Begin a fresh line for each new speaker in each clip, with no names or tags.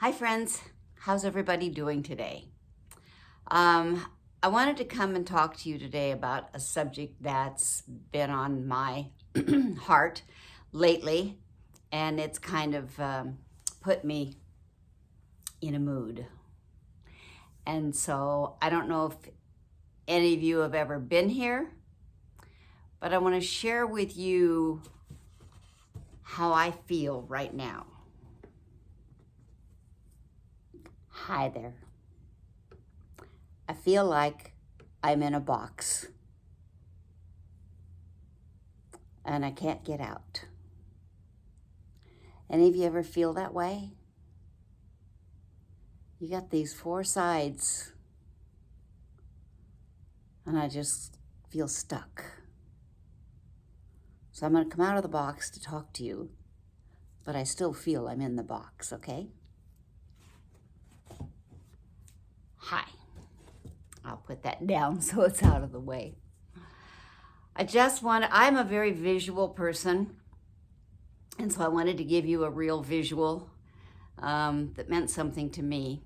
Hi friends, how's everybody doing today? I wanted to come and talk to you today about a subject that's been on my heart lately, and it's kind of put me in a mood. And so I don't know if any of you have ever been here, but I want to share with you how I feel right now. Hi there. I feel like I'm in a box and I can't get out. Any of you ever feel that way? You got these four sides and I just feel stuck. So I'm going to come out of the box to talk to you, but I still feel I'm in the box, okay? Hi. I'll put that down so it's out of the way. I'm a very visual person, and so I wanted to give you a real visual that meant something to me.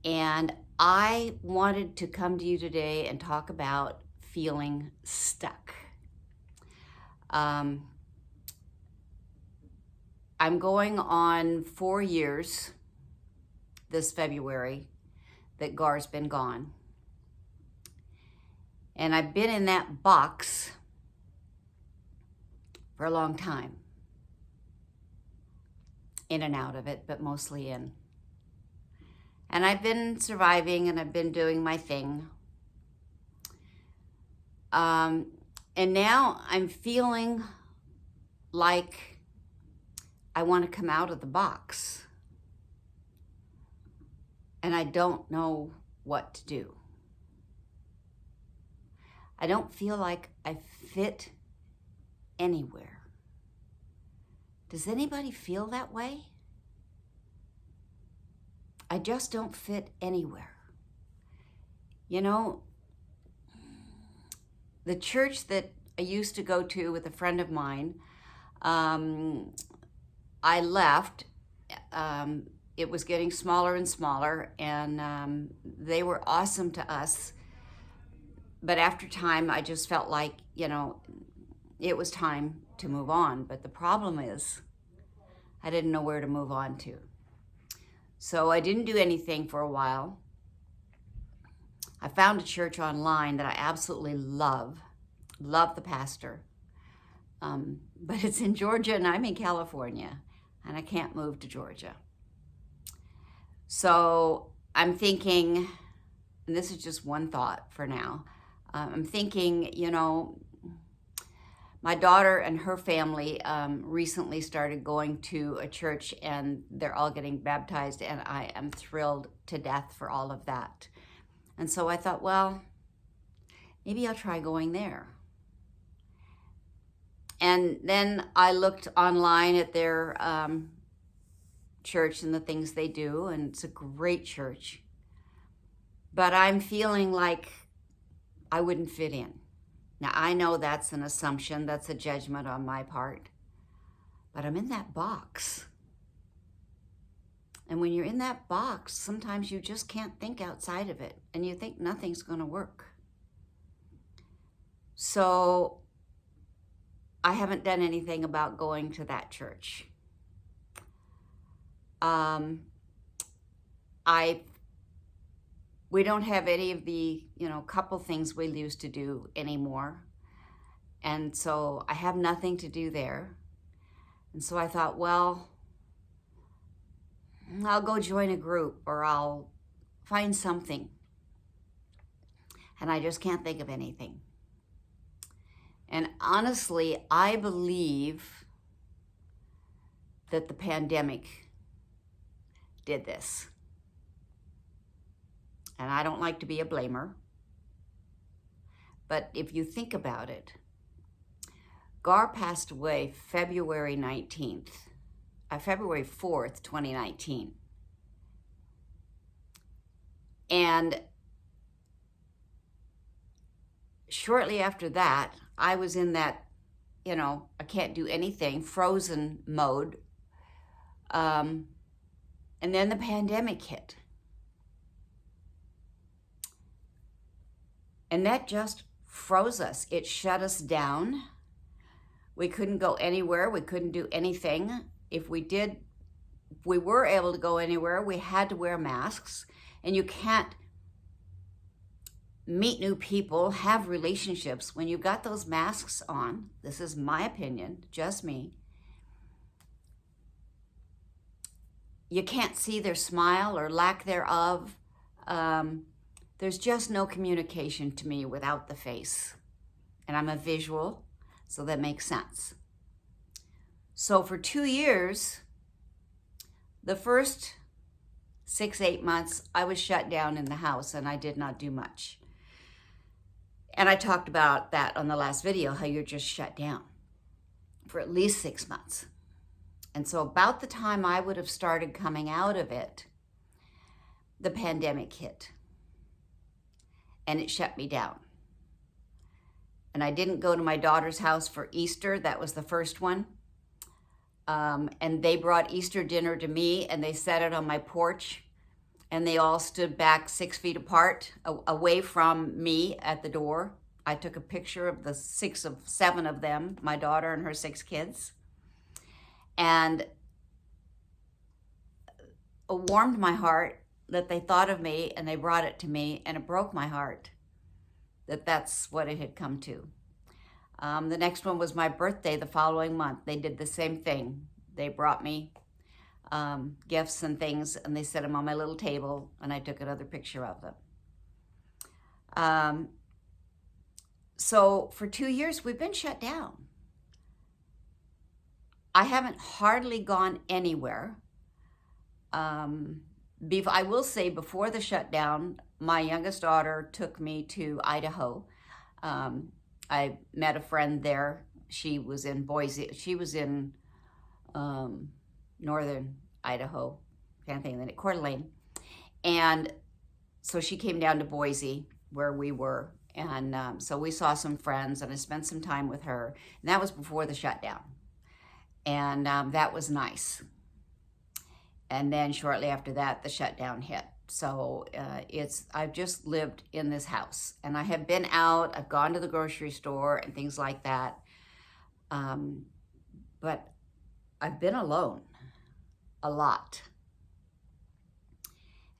And I wanted to come to you today and talk about feeling stuck. I'm going on 4 years this February that Gar's been gone. And I've been in that box for a long time. In and out of it, but mostly in. And I've been surviving and I've been doing my thing. And now I'm feeling like I want to come out of the box. And I don't know what to do. I don't feel like I fit anywhere. Does anybody feel that way? I just don't fit anywhere. You know, the church that I used to go to with a friend of mine, I left. It was getting smaller and smaller, and they were awesome to us. But after time, I just felt like, it was time to move on. But the problem is, I didn't know where to move on to. So I didn't do anything for a while. I found a church online that I absolutely love the pastor. But it's in Georgia and I'm in California, and I can't move to Georgia. So I'm thinking, and this is just one thought for now, I'm thinking, my daughter and her family recently started going to a church and they're all getting baptized, and I am thrilled to death for all of that. And so I thought, well, maybe I'll try going there. And then I looked online at their church and the things they do, and it's a great church. But I'm feeling like I wouldn't fit in. Now, I know that's an assumption, that's a judgment on my part, but I'm in that box. And when you're in that box, sometimes you just can't think outside of it, and you think nothing's going to work. So I haven't done anything about going to that church. We don't have any of the, couple things we used to do anymore. And so I have nothing to do there. And so I thought, well, I'll go join a group or I'll find something. And I just can't think of anything. And honestly, I believe that the pandemic did this. And I don't like to be a blamer, but if you think about it, Gar passed away February 4th, 2019. And shortly after that, I was in that, I can't do anything, frozen mode. And then the pandemic hit. And that just froze us. It shut us down. We couldn't go anywhere. We couldn't do anything. If we were able to go anywhere, we had to wear masks. And you can't meet new people, have relationships when you've got those masks on. This is my opinion, just me. You can't see their smile or lack thereof. There's just no communication to me without the face. And I'm a visual, so that makes sense. So for 2 years, the first 6-8 months, I was shut down in the house and I did not do much. And I talked about that on the last video, how you're just shut down for at least 6 months. And so about the time I would have started coming out of it, the pandemic hit. And it shut me down. And I didn't go to my daughter's house for Easter. That was the first one. And they brought Easter dinner to me and they set it on my porch. And they all stood back 6 feet apart, away from me at the door. I took a picture of the 7 of them, my daughter and her 6 kids. And it warmed my heart that they thought of me and they brought it to me, and it broke my heart that that's what it had come to. The next one was my birthday the following month. They did the same thing. They brought me gifts and things, and they set them on my little table, and I took another picture of them. So for 2 years, we've been shut down. I haven't hardly gone anywhere. I will say before the shutdown, my youngest daughter took me to Idaho. I met a friend there. She was in Boise. She was in northern Idaho, can't think of it, Coeur d'Alene. And so she came down to Boise where we were. And so we saw some friends and I spent some time with her. And that was before the shutdown. And that was nice. And then shortly after that, the shutdown hit. So I've just lived in this house and I have been out, I've gone to the grocery store and things like that. But I've been alone a lot.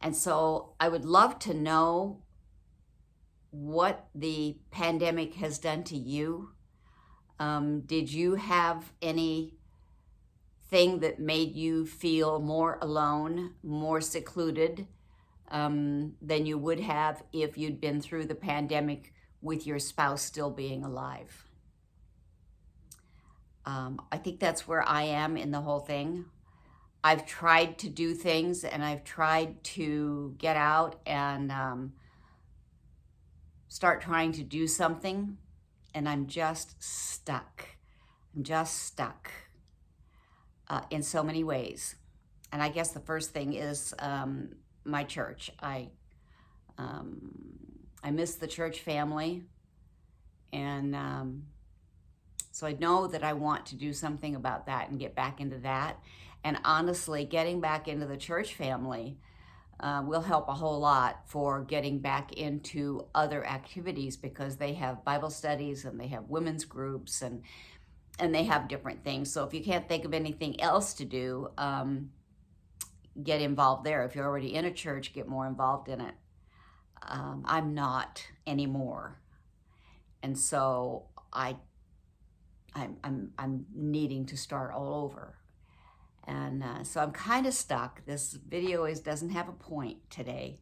And so I would love to know what the pandemic has done to you. Did you have anything that made you feel more alone, more secluded than you would have if you'd been through the pandemic with your spouse still being alive? I think that's where I am in the whole thing. I've tried to do things and I've tried to get out and start trying to do something, and I'm just stuck. I'm just stuck in so many ways. And I guess the first thing is my church. I miss the church family, and so I know that I want to do something about that and get back into that. And honestly, getting back into the church family will help a whole lot for getting back into other activities, because they have Bible studies and they have women's groups and they have different things. So if you can't think of anything else to do, get involved there. If you're already in a church, get more involved in it. I'm not anymore. And so I'm needing to start all over. And so I'm kind of stuck. This video doesn't have a point today.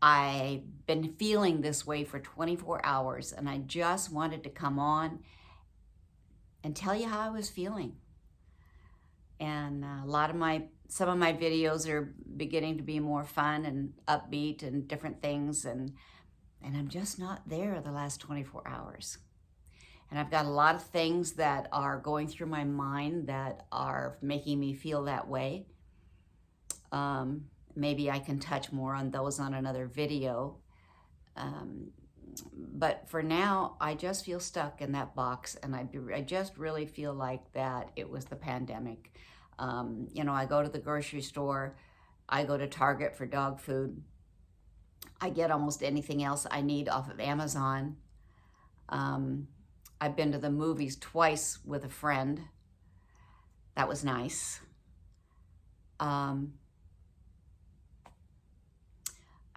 I've been feeling this way for 24 hours, and I just wanted to come on and tell you how I was feeling. And some of my videos are beginning to be more fun and upbeat and different things, and I'm just not there the last 24 hours. And I've got a lot of things that are going through my mind that are making me feel that way. Maybe I can touch more on those on another video. But for now, I just feel stuck in that box, and I just really feel like that it was the pandemic. You know, I go to the grocery store, I go to Target for dog food. I get almost anything else I need off of Amazon. I've been to the movies twice with a friend. That was nice. I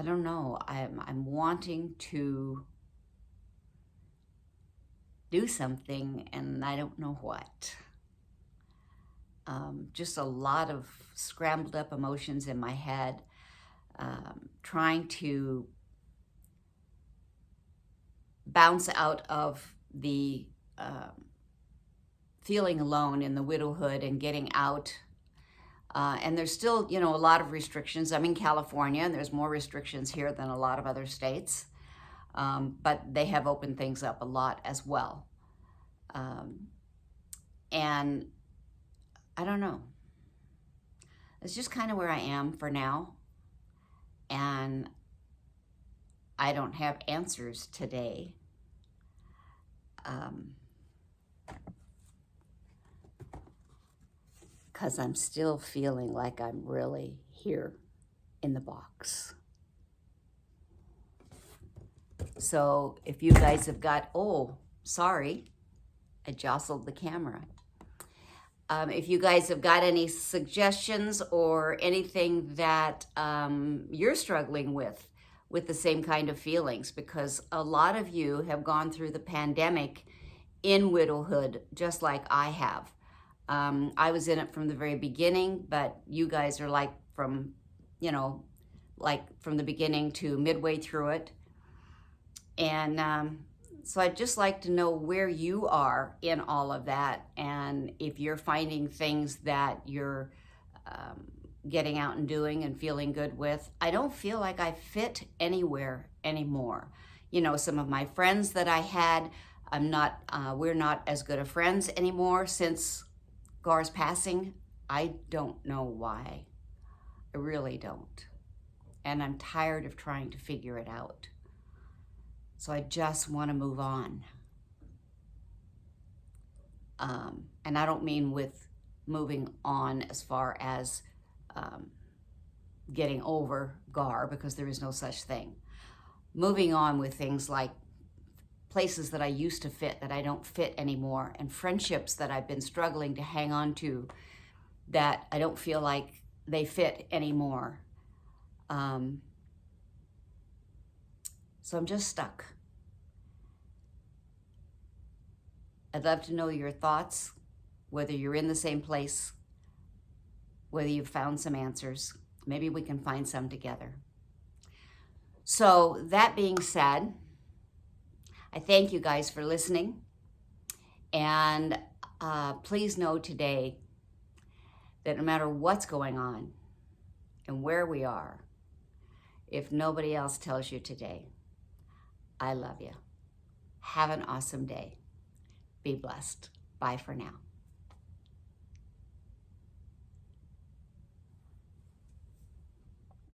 don't know. I'm wanting to do something, and I don't know what. Just a lot of scrambled up emotions in my head, trying to bounce out of the feeling alone in the widowhood and getting out. And there's still, you know, a lot of restrictions. I'm in California, and there's more restrictions here than a lot of other states. But they have opened things up a lot as well. And I don't know. It's just kind of where I am for now. And I don't have answers today. Because I'm still feeling like I'm really here in the box. So if you guys have got, oh, sorry, I jostled the camera. If you guys have got any suggestions or anything that you're struggling with the same kind of feelings, because a lot of you have gone through the pandemic in widowhood, just like I have. I was in it from the very beginning, but you guys are like from, you know, like from the beginning to midway through it. And so I'd just like to know where you are in all of that, and if you're finding things that you're getting out and doing and feeling good with. I don't feel like I fit anywhere anymore. You know, some of my friends that I had, we're not as good of friends anymore since Gar's passing. I don't know why. I really don't. And I'm tired of trying to figure it out. So I just want to move on. And I don't mean with moving on as far as getting over Gar, because there is no such thing. Moving on with things like places that I used to fit that I don't fit anymore, and friendships that I've been struggling to hang on to that I don't feel like they fit anymore. So I'm just stuck. I'd love to know your thoughts, whether you're in the same place, whether you've found some answers. Maybe we can find some together. So that being said, I thank you guys for listening. And please know today that no matter what's going on and where we are, if nobody else tells you today, I love you. Have an awesome day. Be blessed. Bye for now.